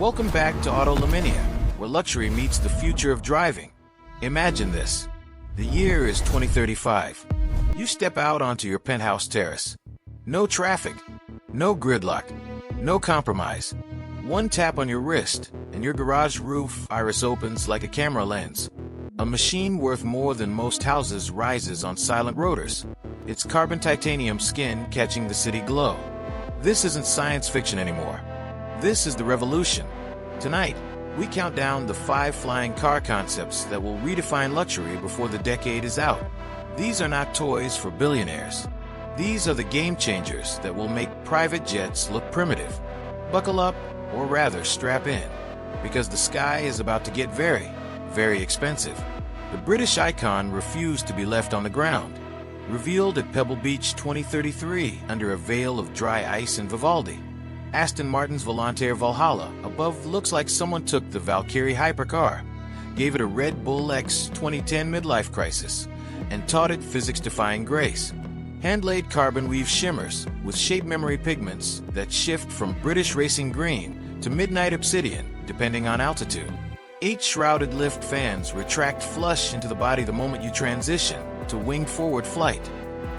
Welcome back to Auto Laminia, where luxury meets the future of driving. Imagine this. The year is 2035. You step out onto your penthouse terrace. No traffic, no gridlock, no compromise. One tap on your wrist, and your garage roof iris opens like a camera lens. A machine worth more than most houses rises on silent rotors, its carbon titanium skin catching the city glow. This isn't science fiction anymore. This is the revolution. Tonight, we count down the 5 flying car concepts that will redefine luxury before the decade is out. These are not toys for billionaires. These are the game changers that will make private jets look primitive. Buckle up, or rather strap in, because the sky is about to get very, very expensive. The British icon refused to be left on the ground. Revealed at Pebble Beach 2033 under a veil of dry ice and Vivaldi. Aston Martin's Volante Valhalla above looks like someone took the Valkyrie hypercar, gave it a Red Bull X 2010 midlife crisis, and taught it physics-defying grace. Hand-laid carbon weave shimmers with shape memory pigments that shift from British racing green to midnight obsidian, depending on altitude. 8 shrouded lift fans retract flush into the body the moment you transition to winged forward flight.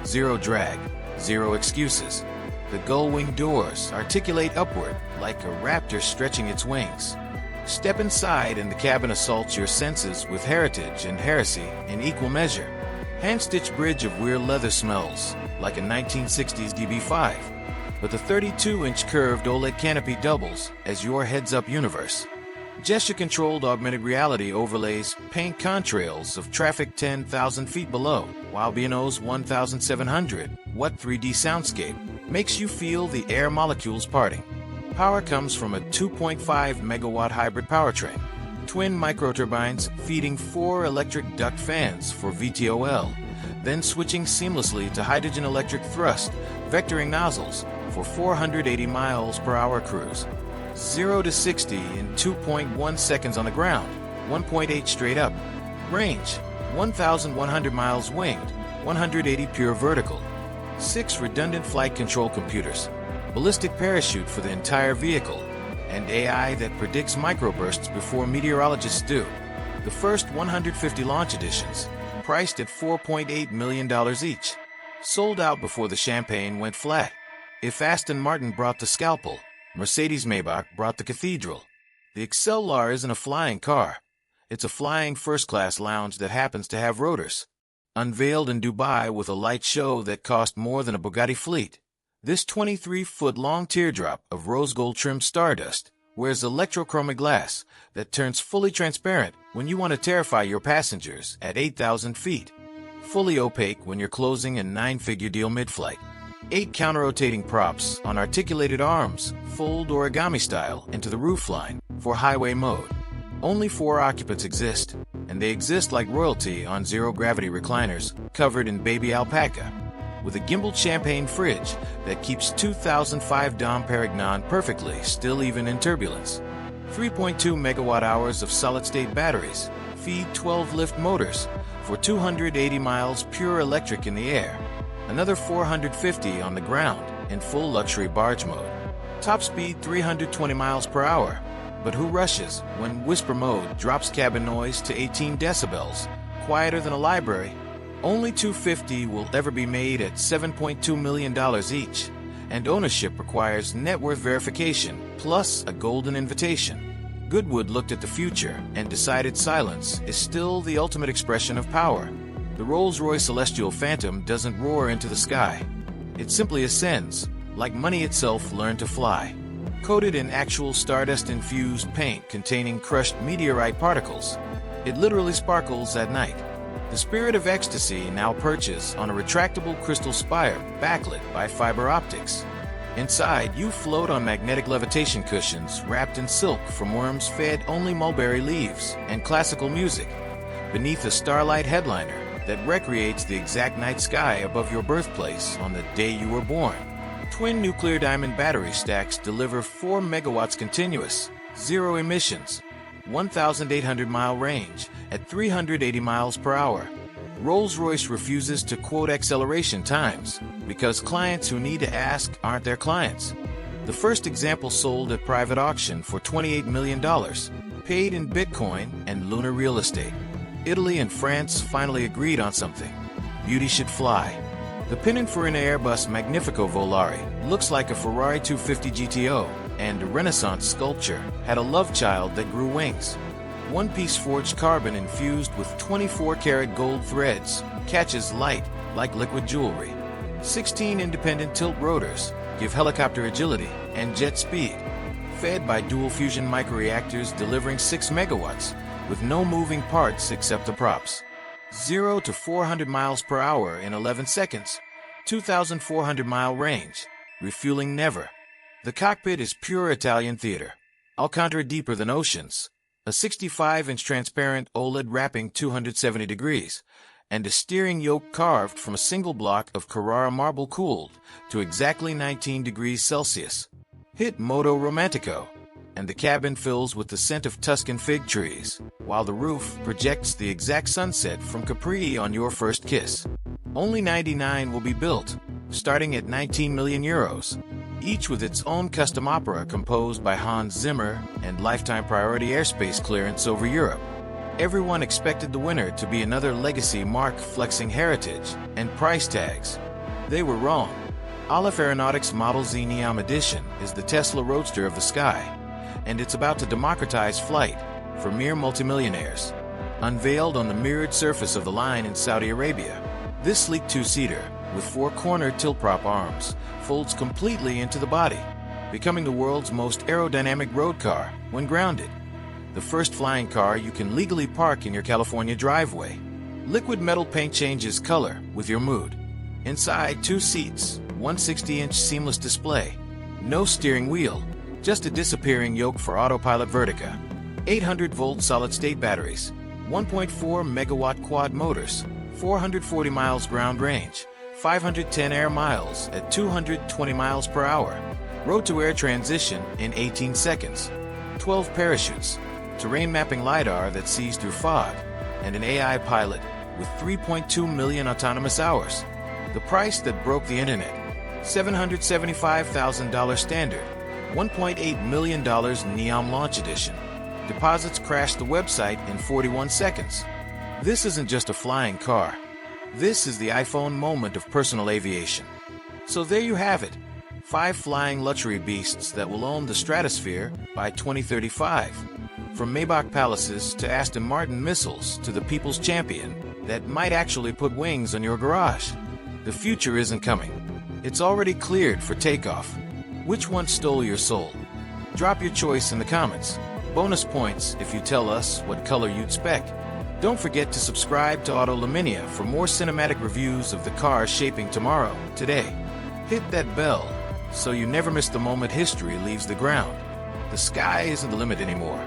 Zero drag, zero excuses. The gull-wing doors articulate upward like a raptor stretching its wings. Step inside and the cabin assaults your senses with heritage and heresy in equal measure. Hand-stitched bridge of weird leather smells like a 1960s DB5, but the 32-inch curved OLED canopy doubles as your heads-up universe. Gesture-controlled augmented reality overlays paint contrails of traffic 10,000 feet below, while B&O's 1,700-watt 3D soundscape makes you feel the air molecules parting. Power comes from a 2.5 megawatt hybrid powertrain, twin microturbines feeding 4 electric duct fans for VTOL, then switching seamlessly to hydrogen electric thrust, vectoring nozzles for 480 miles per hour cruise. 0 to 60 in 2.1 seconds on the ground, 1.8 straight up. Range, 1,100 miles winged, 180 pure vertical. 6 redundant flight control computers, ballistic parachute for the entire vehicle, and AI that predicts microbursts before meteorologists do. The first 150 launch editions, priced at $4.8 million each, sold out before the champagne went flat. If Aston Martin brought the scalpel, Mercedes-Maybach brought the cathedral. The XLR isn't a flying car. It's a flying first-class lounge that happens to have rotors. Unveiled in Dubai with a light show that cost more than a Bugatti fleet, this 23-foot-long teardrop of rose gold-trimmed stardust wears electrochromic glass that turns fully transparent when you want to terrify your passengers at 8,000 feet. Fully opaque when you're closing a 9-figure deal mid-flight. 8 counter-rotating props on articulated arms fold origami style into the roofline for highway mode. Only 4 occupants exist, and they exist like royalty on zero-gravity recliners covered in baby alpaca, with a gimbaled champagne fridge that keeps 2005 Dom Perignon perfectly still even in turbulence. 3.2 megawatt-hours of solid-state batteries feed 12 lift motors for 280 miles pure electric in the air, another 450 on the ground in full luxury barge mode. Top speed 320 miles per hour. But who rushes when whisper mode drops cabin noise to 18 decibels, quieter than a library? Only 250 will ever be made at $7.2 million each, and ownership requires net worth verification plus a golden invitation. Goodwood looked at the future and decided silence is still the ultimate expression of power. The Rolls-Royce Celestial Phantom doesn't roar into the sky. It simply ascends, like money itself learned to fly. Coated in actual stardust-infused paint containing crushed meteorite particles, it literally sparkles at night. The spirit of ecstasy now perches on a retractable crystal spire backlit by fiber optics. Inside, you float on magnetic levitation cushions wrapped in silk from worms fed only mulberry leaves and classical music, beneath a starlight headliner that recreates the exact night sky above your birthplace on the day you were born. Twin nuclear diamond battery stacks deliver 4 megawatts continuous, 0 emissions, 1,800-mile range at 380 miles per hour. Rolls-Royce refuses to quote acceleration times because clients who need to ask aren't their clients. The first example sold at private auction for $28 million, paid in Bitcoin and lunar real estate. Italy and France finally agreed on something. Beauty should fly. The Pininfarina Airbus Magnifico Volare looks like a Ferrari 250 GTO, and a Renaissance sculpture had a love child that grew wings. One-piece forged carbon infused with 24-karat gold threads catches light like liquid jewelry. 16 independent tilt rotors give helicopter agility and jet speed, fed by dual fusion microreactors delivering 6 megawatts with no moving parts except the props. 0 to 400 miles per hour in 11 seconds, 2,400-mile range, refueling never. The cockpit is pure Italian theater. Alcantara deeper than oceans, a 65-inch transparent OLED wrapping 270 degrees, and a steering yoke carved from a single block of Carrara marble cooled to exactly 19 degrees Celsius. Hit Moto Romantico, and the cabin fills with the scent of Tuscan fig trees, while the roof projects the exact sunset from Capri on your first kiss. Only 99 will be built, starting at 19 million euros, each with its own custom opera composed by Hans Zimmer and lifetime priority airspace clearance over Europe. Everyone expected the winner to be another legacy mark flexing heritage and price tags. They were wrong. Aleph Aeronautics Model Z Neom Edition is the Tesla Roadster of the sky, and it's about to democratize flight for mere multimillionaires. Unveiled on the mirrored surface of the line in Saudi Arabia, this sleek two-seater with 4-corner tilt-prop arms folds completely into the body, becoming the world's most aerodynamic road car when grounded. The first flying car you can legally park in your California driveway. Liquid metal paint changes color with your mood. Inside, 2 seats, 160-inch seamless display. No steering wheel, just a disappearing yoke for autopilot Vertica. 800-volt solid-state batteries, 1.4 megawatt quad motors, 440 miles ground range, 510 air miles at 220 miles per hour. Road-to-air transition in 18 seconds. 12 parachutes, terrain mapping LiDAR that sees through fog, and an AI pilot with 3.2 million autonomous hours. The price that broke the internet, $775,000 standard, $1.8 million Neom Launch Edition. Deposits crashed the website in 41 seconds. This isn't just a flying car. This is the iPhone moment of personal aviation. So there you have it. 5 flying luxury beasts that will own the stratosphere by 2035. From Maybach palaces to Aston Martin missiles to the people's champion that might actually put wings on your garage. The future isn't coming. It's already cleared for takeoff. Which one stole your soul? Drop your choice in the comments. Bonus points if you tell us what color you'd spec. Don't forget to subscribe to Auto Laminia for more cinematic reviews of the cars shaping tomorrow, today. Hit that bell so you never miss the moment history leaves the ground. The sky isn't the limit anymore.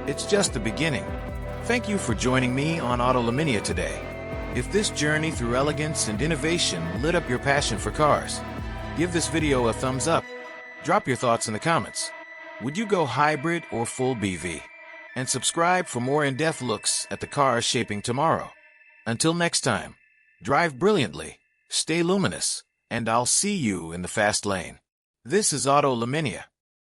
It's just the beginning. Thank you for joining me on Auto Laminia today. If this journey through elegance and innovation lit up your passion for cars, give this video a thumbs up. Drop your thoughts in the comments. Would you go hybrid or full BV? And subscribe for more in-depth looks at the cars shaping tomorrow. Until next time, drive brilliantly, stay luminous, and I'll see you in the fast lane. This is Auto Laminia.